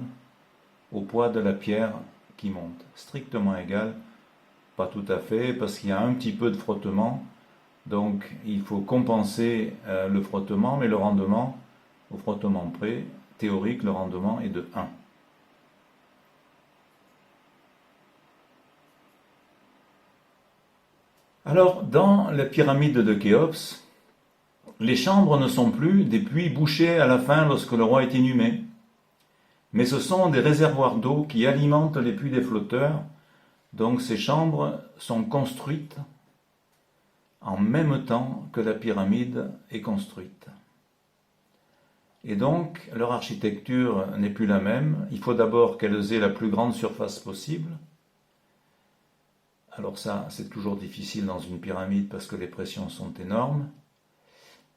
au poids de la pierre qui monte. Strictement égal, pas tout à fait, parce qu'il y a un petit peu de frottement, donc il faut compenser le frottement, mais le rendement, au frottement près, théorique, le rendement est de 1. Alors, dans la pyramide de Khéops, les chambres ne sont plus des puits bouchés à la fin lorsque le roi est inhumé, mais ce sont des réservoirs d'eau qui alimentent les puits des flotteurs. Donc ces chambres sont construites en même temps que la pyramide est construite. Et donc leur architecture n'est plus la même. Il faut d'abord qu'elles aient la plus grande surface possible. Alors ça, c'est toujours difficile dans une pyramide parce que les pressions sont énormes.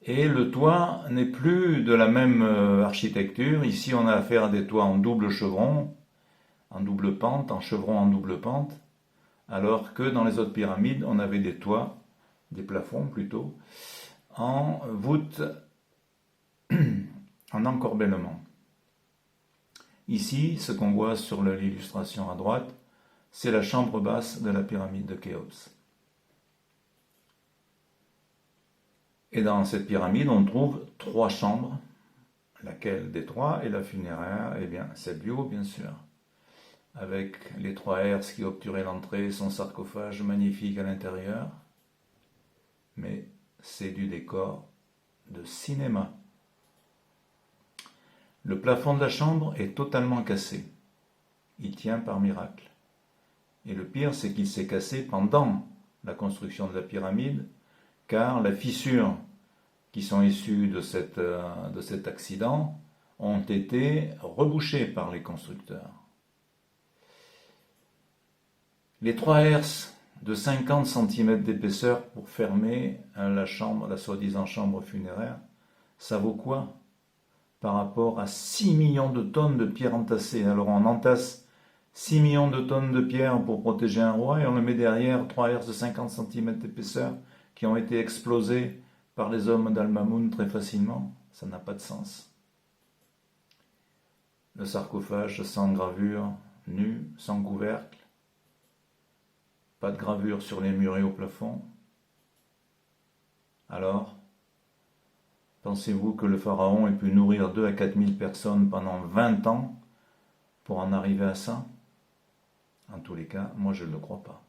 Et le toit n'est plus de la même architecture. Ici, on a affaire à des toits en double chevron, en double pente, en chevron en double pente, alors que dans les autres pyramides, on avait des toits, des plafonds plutôt, en voûte, en encorbellement. Ici, ce qu'on voit sur l'illustration à droite, c'est la chambre basse de la pyramide de Khéops. Et dans cette pyramide, on trouve 3 chambres. Laquelle des 3 est la funéraire? Eh bien, celle du haut, bien sûr. Avec les 3 herses qui obturaient l'entrée, son sarcophage magnifique à l'intérieur. Mais c'est du décor de cinéma. Le plafond de la chambre est totalement cassé. Il tient par miracle. Et le pire, c'est qu'il s'est cassé pendant la construction de la pyramide, car les fissures qui sont issues de cet accident ont été rebouchées par les constructeurs. Les 3 herses de 50 cm d'épaisseur pour fermer la chambre, la soi-disant chambre funéraire, ça vaut quoi par rapport à 6 millions de tonnes de pierres entassées? Alors on entasse 6 millions de tonnes de pierres pour protéger un roi et on le met derrière 3 herses de 50 cm d'épaisseur qui ont été explosées par les hommes d'Al-Mamoun très facilement. Ça n'a pas de sens. Le sarcophage sans gravure, nu, sans couvercle. Pas de gravure sur les murs et au plafond. Alors, pensez-vous que le pharaon ait pu nourrir 2 à 4 000 personnes pendant 20 ans pour en arriver à ça? En tous les cas, moi je ne le crois pas.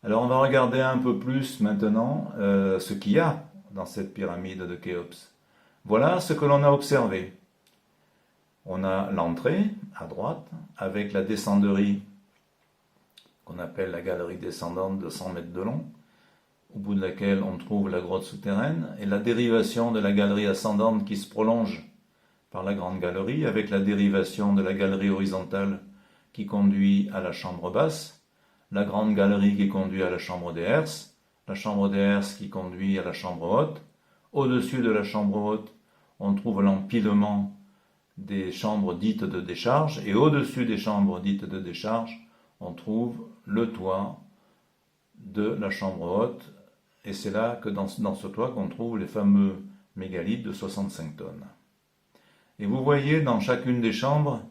Alors on va regarder un peu plus maintenant ce qu'il y a dans cette pyramide de Khéops. Voilà ce que l'on a observé. On a l'entrée à droite avec la descenderie qu'on appelle la galerie descendante de 100 mètres de long, au bout de laquelle on trouve la grotte souterraine, et la dérivation de la galerie ascendante qui se prolonge par la grande galerie, avec la dérivation de la galerie horizontale qui conduit à la chambre basse, la grande galerie qui conduit à la chambre des herses, la chambre des herses qui conduit à la chambre haute. Au-dessus de la chambre haute, on trouve l'empilement des chambres dites de décharge, et au-dessus des chambres dites de décharge, on trouve le toit de la chambre haute, et c'est là que dans ce toit qu'on trouve les fameux mégalithes de 65 tonnes. Et vous voyez dans chacune des chambres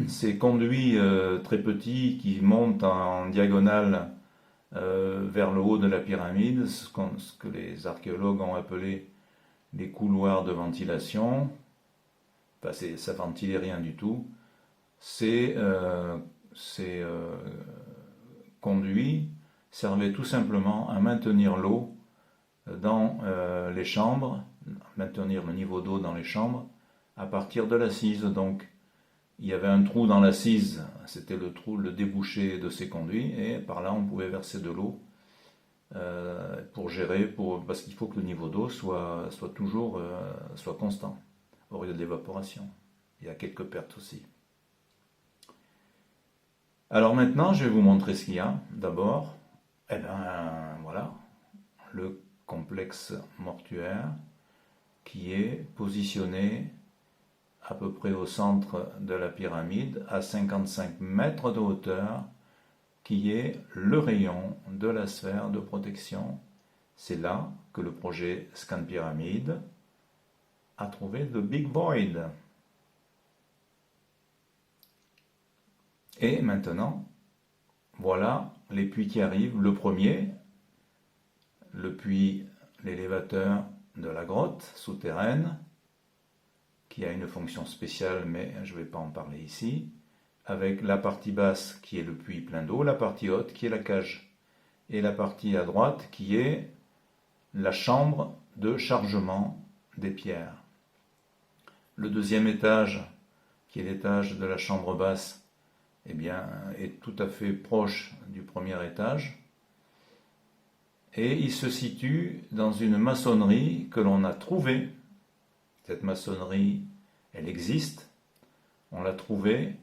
ces conduits très petits qui montent en diagonale vers le haut de la pyramide, ce que les archéologues ont appelé les couloirs de ventilation. Enfin, ça ventilait rien du tout. Ces conduits servaient tout simplement à maintenir l'eau dans les chambres, maintenir le niveau d'eau dans les chambres à partir de l'assise. Donc il y avait un trou dans l'assise, c'était le débouché de ces conduits, et par là on pouvait verser de l'eau pour gérer, parce qu'il faut que le niveau d'eau soit toujours soit constant, au lieu de l'évaporation. Il y a quelques pertes aussi. Alors maintenant, je vais vous montrer ce qu'il y a. D'abord, voilà, le complexe mortuaire qui est positionné à peu près au centre de la pyramide, à 55 mètres de hauteur, qui est le rayon de la sphère de protection. C'est là que le projet Scan Pyramide a trouvé le Big Void. Et maintenant, voilà les puits qui arrivent. Le premier, le puits, l'élévateur de la grotte souterraine, qui a une fonction spéciale, mais je ne vais pas en parler ici, avec la partie basse qui est le puits plein d'eau, la partie haute qui est la cage, et la partie à droite qui est la chambre de chargement des pierres. Le deuxième étage, qui est l'étage de la chambre basse, eh bien, est tout à fait proche du premier étage, et il se situe dans une maçonnerie que l'on a trouvée. Cette maçonnerie, elle existe, on l'a trouvée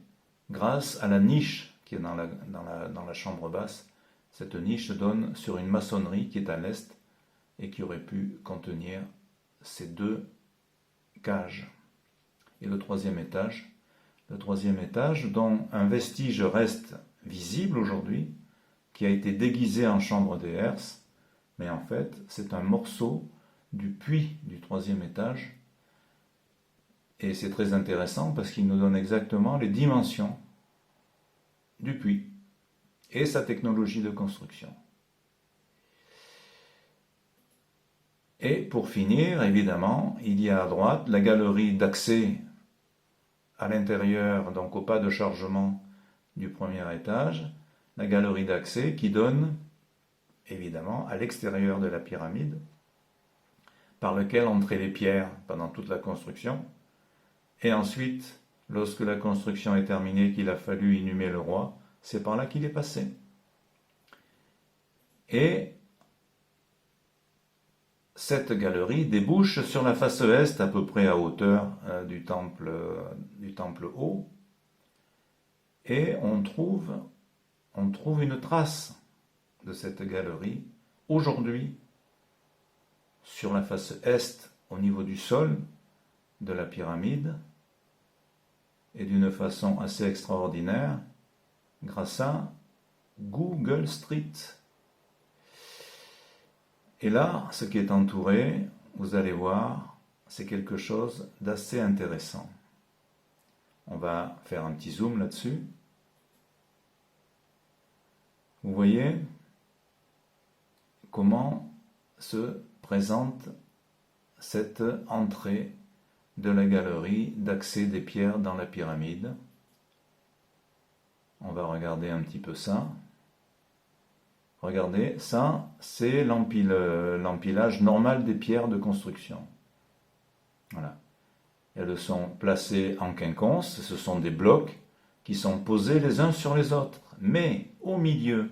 grâce à la niche qui est dans la chambre basse. Cette niche donne sur une maçonnerie qui est à l'est et qui aurait pu contenir ces deux cages. Et le troisième étage dont un vestige reste visible aujourd'hui, qui a été déguisé en chambre des herses, mais en fait c'est un morceau du puits du troisième étage. Et c'est très intéressant parce qu'il nous donne exactement les dimensions du puits et sa technologie de construction. Et pour finir, évidemment, il y a à droite la galerie d'accès à l'intérieur, donc au pas de chargement du premier étage, la galerie d'accès qui donne évidemment à l'extérieur de la pyramide, par lequel entraient les pierres pendant toute la construction. Et ensuite, lorsque la construction est terminée, qu'il a fallu inhumer le roi, c'est par là qu'il est passé. Et cette galerie débouche sur la face est, à peu près à hauteur du temple haut, et on trouve une trace de cette galerie aujourd'hui sur la face est, au niveau du sol de la pyramide, et d'une façon assez extraordinaire, grâce à Google Street. Et là, ce qui est entouré, vous allez voir, c'est quelque chose d'assez intéressant. On va faire un petit zoom là-dessus. Vous voyez comment se présente cette entrée de la galerie d'accès des pierres dans la pyramide. On va regarder un petit peu ça. Regardez, ça c'est l'empilage normal des pierres de construction. Voilà. Elles sont placées en quinconce, ce sont des blocs qui sont posés les uns sur les autres. Mais au milieu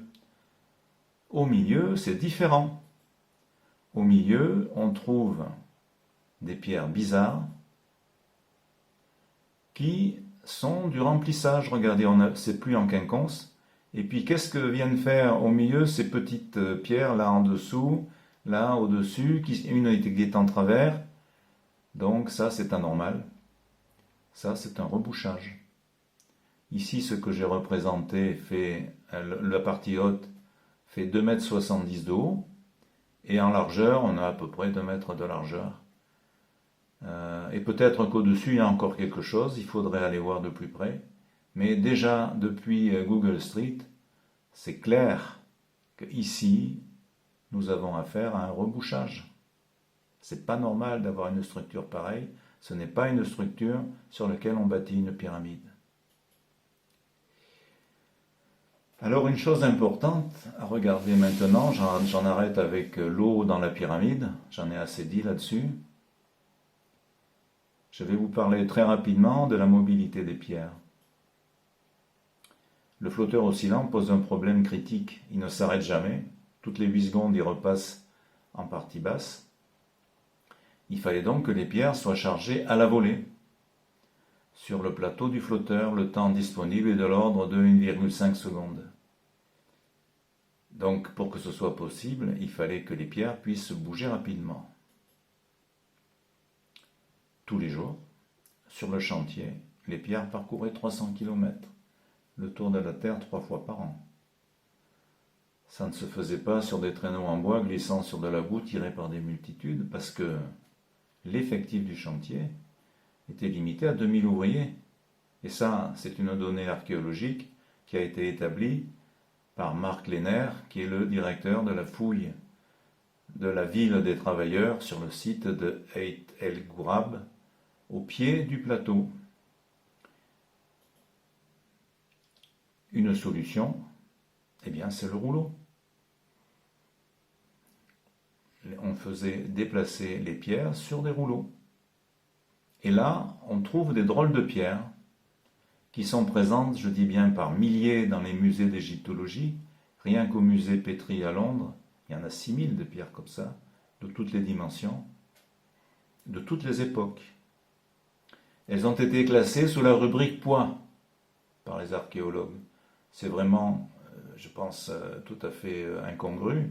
c'est différent. Au milieu, on trouve des pierres bizarres qui sont du remplissage. Regardez, c'est plus en quinconce. Et puis, qu'est-ce que viennent faire au milieu ces petites pierres, là en dessous, là au-dessus, une est en travers. Donc ça, c'est anormal. Ça, c'est un rebouchage. Ici, ce que j'ai représenté fait, la partie haute fait 2,70 m de haut. Et en largeur, on a à peu près 2 mètres de largeur. Et peut-être qu'au-dessus, il y a encore quelque chose, il faudrait aller voir de plus près. Mais déjà, depuis Google Street, c'est clair qu'ici, nous avons affaire à un rebouchage. C'est pas normal d'avoir une structure pareille, ce n'est pas une structure sur laquelle on bâtit une pyramide. Alors une chose importante à regarder maintenant, j'en arrête avec l'eau dans la pyramide, j'en ai assez dit là-dessus. Je vais vous parler très rapidement de la mobilité des pierres. Le flotteur oscillant pose un problème critique, il ne s'arrête jamais, toutes les 8 secondes il repasse en partie basse. Il fallait donc que les pierres soient chargées à la volée. Sur le plateau du flotteur, le temps disponible est de l'ordre de 1,5 secondes. Donc pour que ce soit possible, il fallait que les pierres puissent bouger rapidement. Tous les jours, sur le chantier, les pierres parcouraient 300 km, le tour de la Terre 3 fois par an. Ça ne se faisait pas sur des traîneaux en bois glissant sur de la boue tirée par des multitudes, parce que l'effectif du chantier était limité à 2000 ouvriers. Et ça, c'est une donnée archéologique qui a été établie par Marc Lehner, qui est le directeur de la fouille de la ville des travailleurs sur le site de Eit El Gourab, au pied du plateau. Une solution, eh bien, c'est le rouleau. On faisait déplacer les pierres sur des rouleaux. Et là, on trouve des drôles de pierres qui sont présentes, je dis bien, par milliers dans les musées d'égyptologie. Rien qu'au musée Petrie à Londres, il y en a 6000 de pierres comme ça, de toutes les dimensions, de toutes les époques. Elles ont été classées sous la rubrique poids par les archéologues. C'est vraiment, je pense, tout à fait incongru.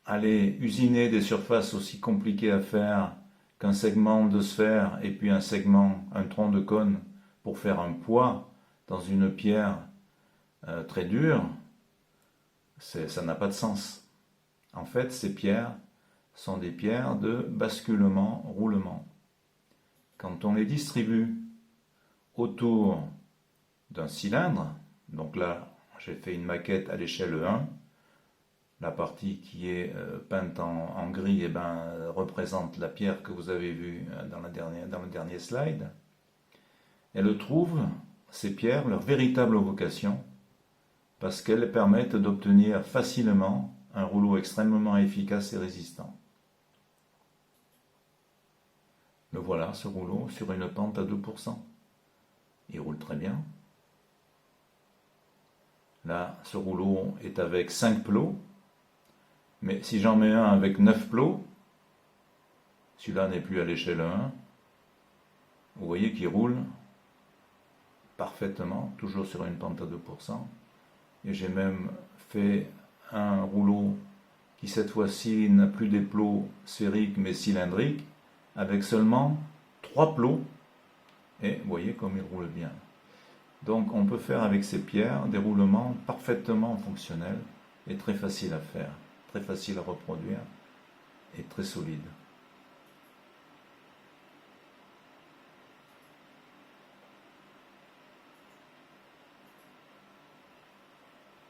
Aller usiner des surfaces aussi compliquées à faire qu'un segment de sphère et puis un tronc de cône pour faire un poids dans une pierre très dure, ça n'a pas de sens. En fait, ces pierres sont des pierres de basculement-roulement. Quand on les distribue autour d'un cylindre, donc là, j'ai fait une maquette à l'échelle 1, la partie qui est peinte en gris représente la pierre que vous avez vue dans le dernier slide. Elles trouvent, ces pierres, leur véritable vocation, parce qu'elles permettent d'obtenir facilement un rouleau extrêmement efficace et résistant. Le voilà, ce rouleau, sur une pente à 2%. Il roule très bien. Là, ce rouleau est avec 5 plots. Mais si j'en mets un avec 9 plots, celui-là n'est plus à l'échelle 1, vous voyez qu'il roule parfaitement, toujours sur une pente à 2%. Et j'ai même fait un rouleau qui cette fois-ci n'a plus des plots sphériques mais cylindriques, avec seulement 3 plots, et vous voyez comme il roule bien. Donc on peut faire avec ces pierres des roulements parfaitement fonctionnels et très faciles à faire, très faciles à reproduire et très solides.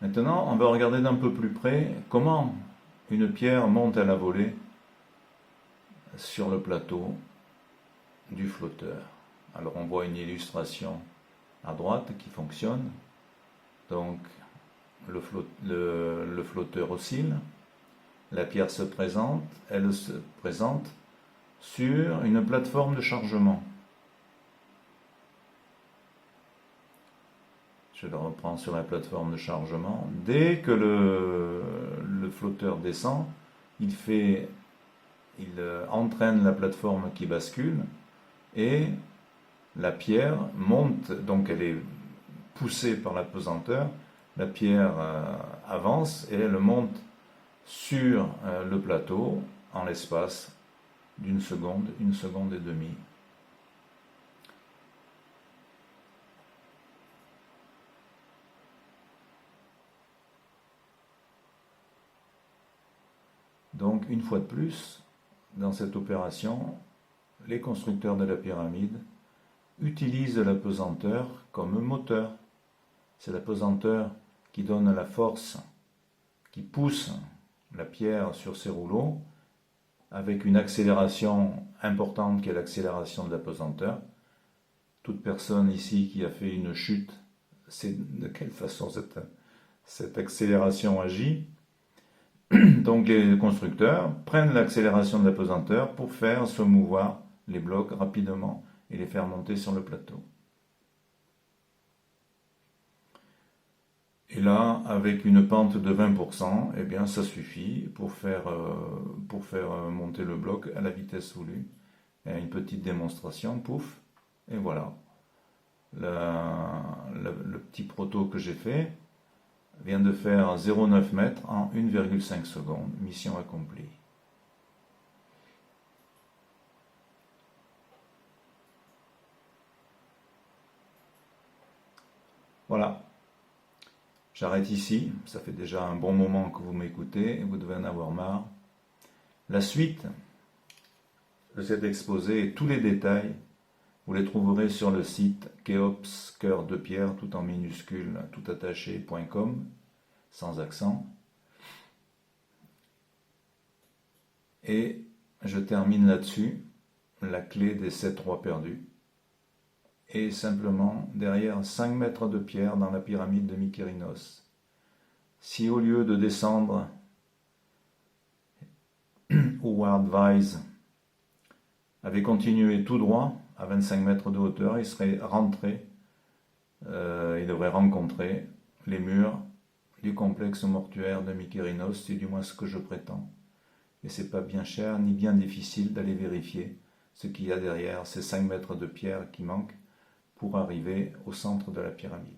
Maintenant, on va regarder d'un peu plus près comment une pierre monte à la volée sur le plateau du flotteur. Alors on voit une illustration à droite qui fonctionne. Donc le flotteur oscille, la pierre se présente, elle se présente sur une plateforme de chargement. Je la reprends sur la plateforme de chargement. Dès que le flotteur descend, il entraîne la plateforme qui bascule et la pierre monte, donc elle est poussée par la pesanteur, la pierre avance et elle monte sur le plateau en l'espace d'une seconde, une seconde et demie. Donc, une fois de plus, dans cette opération, les constructeurs de la pyramide utilisent la pesanteur comme moteur. C'est la pesanteur qui donne la force, qui pousse la pierre sur ses rouleaux, avec une accélération importante qui est l'accélération de la pesanteur. Toute personne ici qui a fait une chute sait de quelle façon cette accélération agit. Donc les constructeurs prennent l'accélération de la pesanteur pour faire se mouvoir les blocs rapidement et les faire monter sur le plateau. Et là, avec une pente de 20%, eh bien, ça suffit pour faire monter le bloc à la vitesse voulue. Et une petite démonstration, pouf, et voilà. Le petit proto que j'ai fait vient de faire 0,9 m en 1,5 secondes. Mission accomplie. Voilà, j'arrête ici, ça fait déjà un bon moment que vous m'écoutez et vous devez en avoir marre. La suite de cet exposé et tous les détails, vous les trouverez sur le site Khéops, cœur de pierre, tout en minuscule, tout attaché.com, sans accent. Et je termine là-dessus, la clé des 7 rois perdus. Et simplement derrière 5 mètres de pierre dans la pyramide de Mykérinos. Si au lieu de descendre Howard Wise avait continué tout droit à 25 mètres de hauteur, il serait rentré, il devrait rencontrer les murs du complexe mortuaire de Mykérinos, c'est du moins ce que je prétends. Et c'est pas bien cher ni bien difficile d'aller vérifier ce qu'il y a derrière ces 5 mètres de pierre qui manquent pour arriver au centre de la pyramide.